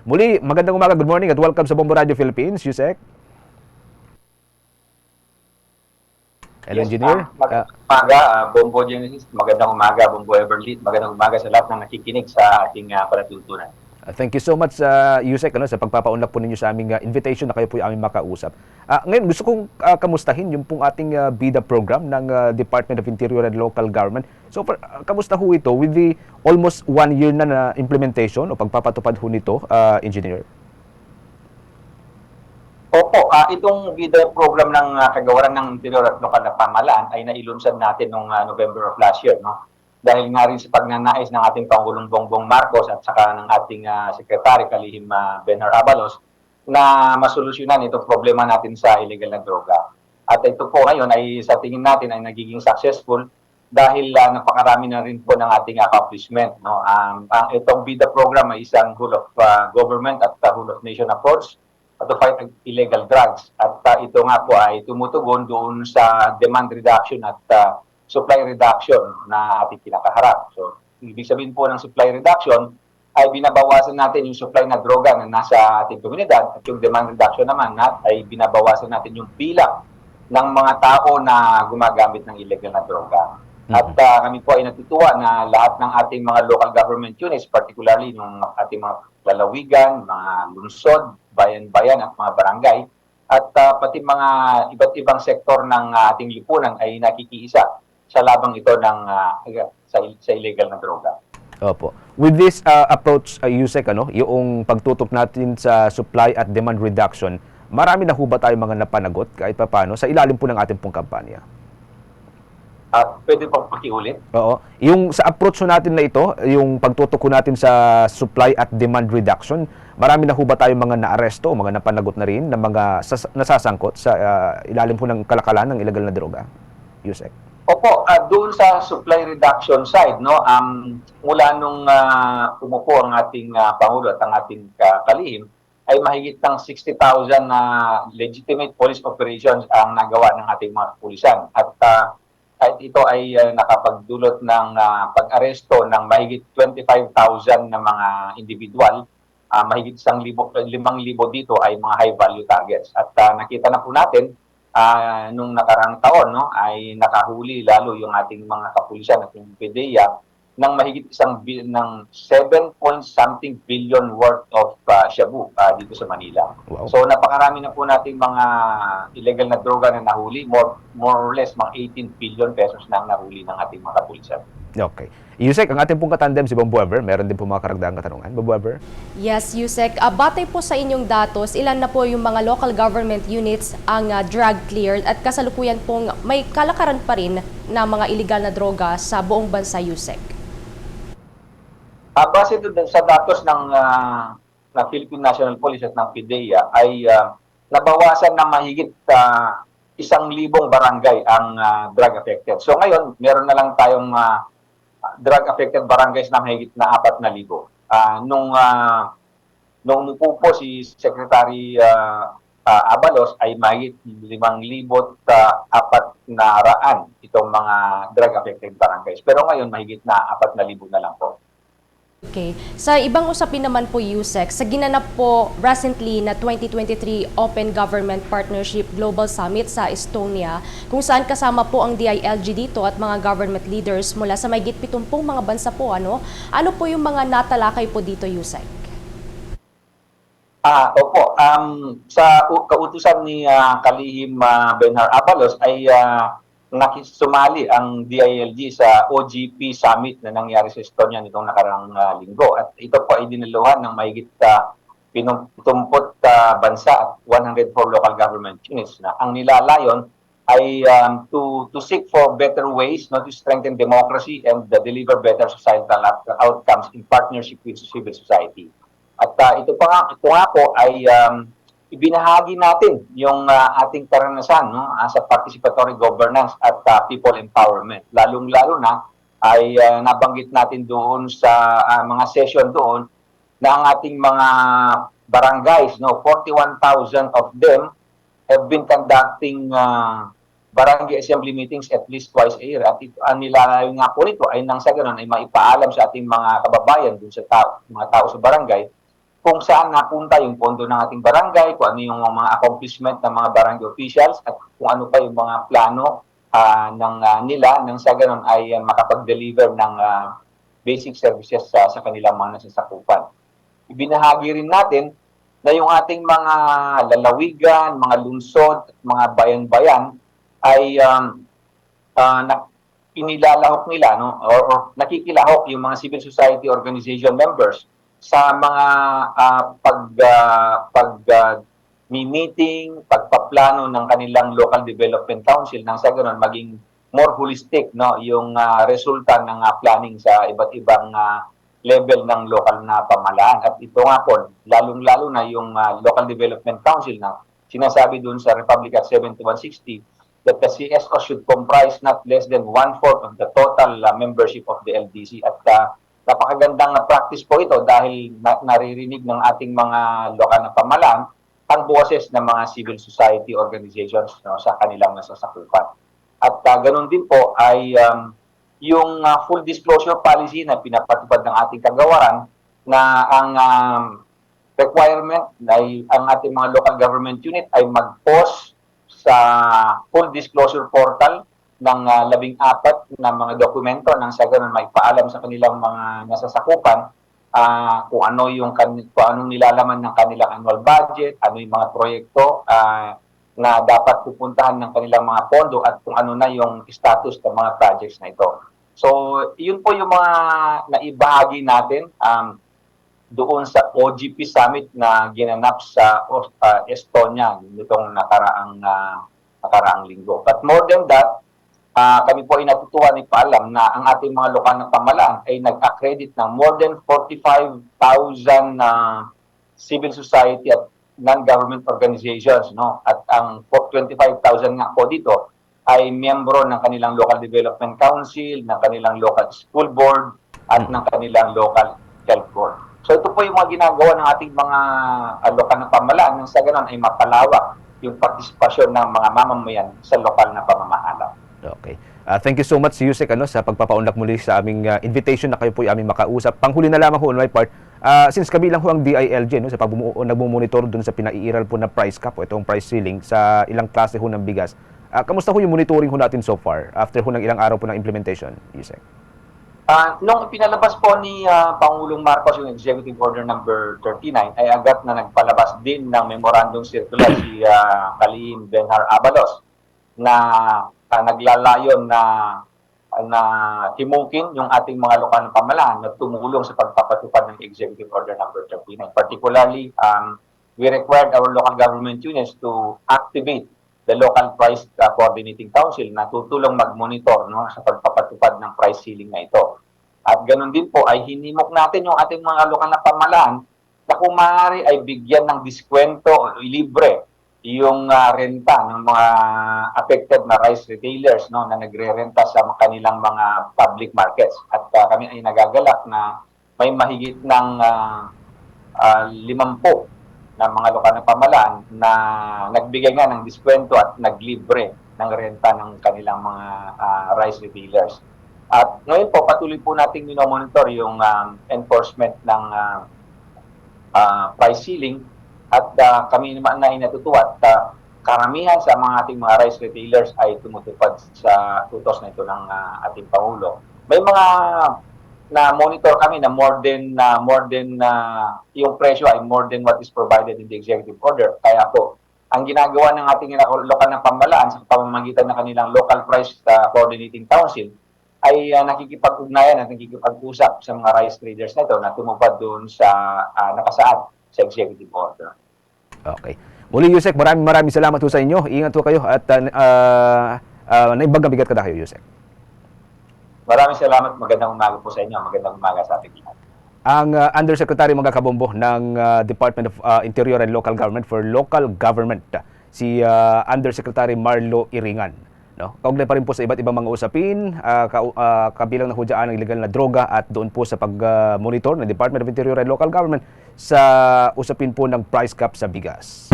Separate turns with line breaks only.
Muli, magandang umaga, good morning at welcome sa Bombo Radio Philippines, Yusek. Hello,
Yes,
Engineer.
magandang umaga, Bombo Genesis. Magandang umaga, Bombo Everlead. Magandang umaga sa lahat ng nakikinig sa ating palatuntunan.
Thank you so much, Yusek, sa pagpapaunlak po ninyo sa aming invitation na kayo po yung aming makausap. Ngayon, gusto kong kamustahin yung pong ating BIDA program ng Department of Interior and Local Government. So, kamusta ho ito with the almost 1 year na implementation o pagpapatupad ho nito, Engineer?
Opo, itong BIDA program ng kagawaran ng Interior at Lokal na Pamahalaan ay nailunsad natin noong November of last year, no? Dahil nga rin sa pagnanais ng ating Pangulong Bongbong Marcos at saka ng ating Secretary Kalihim Benhar Abalos na masolusyonan itong problema natin sa illegal na droga. At ito po ngayon ay sa tingin natin ay nagiging successful dahil napakarami na rin po ng ating accomplishment. No? Itong BIDA program ay isang whole of government at whole of nation approach to fight illegal drugs. At ito nga po ay tumutugon doon sa demand reduction at supply reduction na ating kinakaharap. So, ibig sabihin po ng supply reduction ay binabawasan natin yung supply na droga na nasa ating komunidad at yung demand reduction naman ay binabawasan natin yung bilang ng mga tao na gumagamit ng illegal na droga. At kami po ay natutuwa na lahat ng ating mga local government units, particularly yung ating mga lalawigan, mga lungsod, bayan-bayan at mga barangay, at pati mga iba't ibang sektor ng ating lipunan ay nakikiisa sa labang ito ng sa illegal na droga.
Opo. With this approach, Yusek, yung pagtutok natin sa supply at demand reduction, marami na ho ba tayong mga napanagot kahit paano sa ilalim po ng ating pong kampanya?
Pwede pong pakiulit?
Oo. Yung sa approach natin na ito, yung pagtutok natin sa supply at demand reduction, marami na ho ba tayong mga naaresto o mga napanagot na rin na mga nasasangkot sa ilalim po ng kalakalan ng illegal na droga? Yusek.
Opo, doon sa supply reduction side, no, mula nung umupo ang ating Pangulo at ang ating kalihim, ay mahigit ng 60,000 na legitimate police operations ang nagawa ng ating mga kapulisan. At ito ay nakapagdulot ng pag-aresto ng mahigit 25,000 na mga individual. Mahigit 5,000 dito ay mga high-value targets. At nakita na po natin, nung nakarang taon, no, ay nakahuli lalo yung ating mga kapulisan at yung PDEA ng mahigit ng 7-point-something billion worth of shabu dito sa Manila.
Wow.
So napakarami na po nating mga illegal na droga na nahuli, more or less mga 18 billion pesos na ang nahuli ng ating mga kapulisan.
Okay. Yusek, ang ating pong katandem si Bombo Ever, meron din po mga karagdagang katanungan. Bombo Ever?
Yes, Yusek. Batay po sa inyong datos, ilan na po yung mga local government units ang drug cleared at kasalukuyan pong may kalakaran pa rin na mga illegal na droga sa buong bansa, Yusek?
Base doon sa datos ng Philippine National Police at ng PDEA ay nabawasan na mahigit 1,000 barangay ang drug affected. So ngayon, meron na lang tayong drug affected barangays na mahigit na 4,000. Nung umupo po si Secretary Abalos ay mahigit 5,400 itong mga drug affected barangays. Pero ngayon mahigit na 4,000 na lang po.
Okay. Sa ibang usapin naman po, Yusek, sa ginanap po recently na 2023 Open Government Partnership Global Summit sa Estonia, kung saan kasama po ang DILG dito at mga government leaders mula sa mahigit 70 mga bansa po, ano po yung mga natalakay po dito, Yusek?
Opo. Sa kautusan ni Kalihim Benhar Abalos ay nakisumali ang DILG sa OGP Summit na nangyari sa Estonia nitong nakarang linggo. At ito po ay dinaluhan ng mahigit 70 bansa at 104 local government units na ang nilalayon ay to seek for better ways to strengthen democracy and deliver better societal outcomes in partnership with civil society. At ito nga po ay ibinahagi natin yung ating karanasan sa participatory governance at people empowerment. Lalong-lalo na ay nabanggit natin doon sa mga session doon na ang ating mga barangays, 41,000 of them have been conducting barangay assembly meetings at least twice a year. At ang nilalayo nga po nito ay nang sa ganun ay maipaalam sa ating mga kababayan dun sa mga tao sa barangay kung saan napunta yung pondo ng ating barangay, kung ano yung mga accomplishment ng mga barangay officials, at kung ano pa yung mga plano nila nang sa ganun ay makapag-deliver ng basic services sa kanilang mga nasasakupan. Ibinahagi rin natin na yung ating mga lalawigan, mga lungsod, mga bayan-bayan ay inilalahok nila, no, or nakikilahok yung mga civil society organization members sa mga meeting, pagpaplano ng kanilang local development council nang sa ganun maging more holistic, no, yung resulta ng planning sa iba't ibang level ng local na pamahalaan. At ito nga po, lalong-lalo na yung local development council na sinasabi doon sa Republic Act 7160 that the CSO should comprise not less than 1/4 of the total membership of the LDC. At napakagandang practice po ito dahil naririnig ng ating mga lokal na pamahalaan ang boses ng mga civil society organizations, no, sa kanilang nasasakupan. At ganun din po ay yung full disclosure policy na pinapatupad ng ating kagawaran na ang requirement ay ang ating mga local government unit ay mag-post sa full disclosure portal ng 14 na mga dokumento nang sa ganun may paalam sa kanilang mga nasasakupan kung anong nilalaman ng kanilang annual budget, ano yung mga proyekto na dapat pupuntahan ng kanilang mga pondo at kung ano na yung status ng mga projects na ito. So, yun po yung mga naibahagi natin doon sa OGP Summit na ginanap sa Estonia nitong nakaraang linggo. But more than that, kami po ay natutuwa ni paalam na ang ating mga lokal na pamahalaan ay nag-accredit ng more than 45,000 civil society at non-government organizations, no? At ang 25,000 nga po dito ay miyembro ng kanilang local development council, ng kanilang local school board, at ng kanilang local health board. So ito po yung mga ginagawa ng ating mga lokal na pamahalaan nang sa ganun ay mapalawak yung partisipasyon ng mga mamamayan sa lokal na pamamahala.
Okay. Thank you so much, Yusek, sa pagpapaunlak muli sa aming invitation na kayo po aming makausap. Panghuli na lamang on my part, since kami lang ho ang DILG, sa nagmumonitor dun sa pinaiiral po na price cap o itong price ceiling sa ilang klase ho ng bigas, kamusta ho yung monitoring ho natin so far after ho ng ilang araw po ng implementation, Yusek?
Nung pinalabas po ni Pangulong Marcos yung Executive Order number 39, ay agad na nagpalabas din ng memorandum circular si Kalim Benhar Abalos na naglalayon na himukin yung ating mga lokal na pamahalaan na tumulong sa pagpapatupad ng Executive Order number 39. Particularly, we required our local government units to activate the Local Price Coordinating Council na tutulong mag-monitor, no, sa pagpapatupad ng price ceiling na ito. At ganun din po ay hinimok natin yung ating mga lokal na pamahalaan na kung maaari ay bigyan ng diskwento o libre yung renta ng mga affected na rice retailers, no, na nagre-renta sa kanilang mga public markets. At kami ay nagagalak na may mahigit ng 50 na mga lokal na pamahalaan na nagbigay nga ng diskwento at naglibre ng renta ng kanilang mga rice retailers. At ngayon po, patuloy po nating minomonitor yung enforcement ng price ceiling. At kami naman na inatutuwa at karamihan sa mga ating mga rice retailers ay tumutupad sa utos na ito ng ating Pangulo. May mga na-monitor kami na more than yung presyo ay more than what is provided in the executive order. Kaya po, ang ginagawa ng ating lokal na pamahalaan sa pamamagitan ng kanilang local price coordinating council ay nakikipag-ugnayan at nakikipag-usap sa mga rice traders na ito na tumupad doon sa nakasaad sa executive order.
Okay. Muli, Yusek, maraming salamat po sa inyo. Ingat po kayo at naibagang bigat ka na kayo, Yusek.
Maraming salamat. Magandang umaga po sa inyo. Magandang umaga sa ating lahat.
Ang Undersecretary mga kabombo ng Department of Interior and Local Government for Local Government, si Undersecretary Marlo Iringan. No? Kaugnay pa rin po sa iba't ibang mga usapin, kabilang na hudyaan ng illegal na droga at doon po sa pag-monitor ng Department of Interior and Local Government sa usapin po ng price cap sa bigas.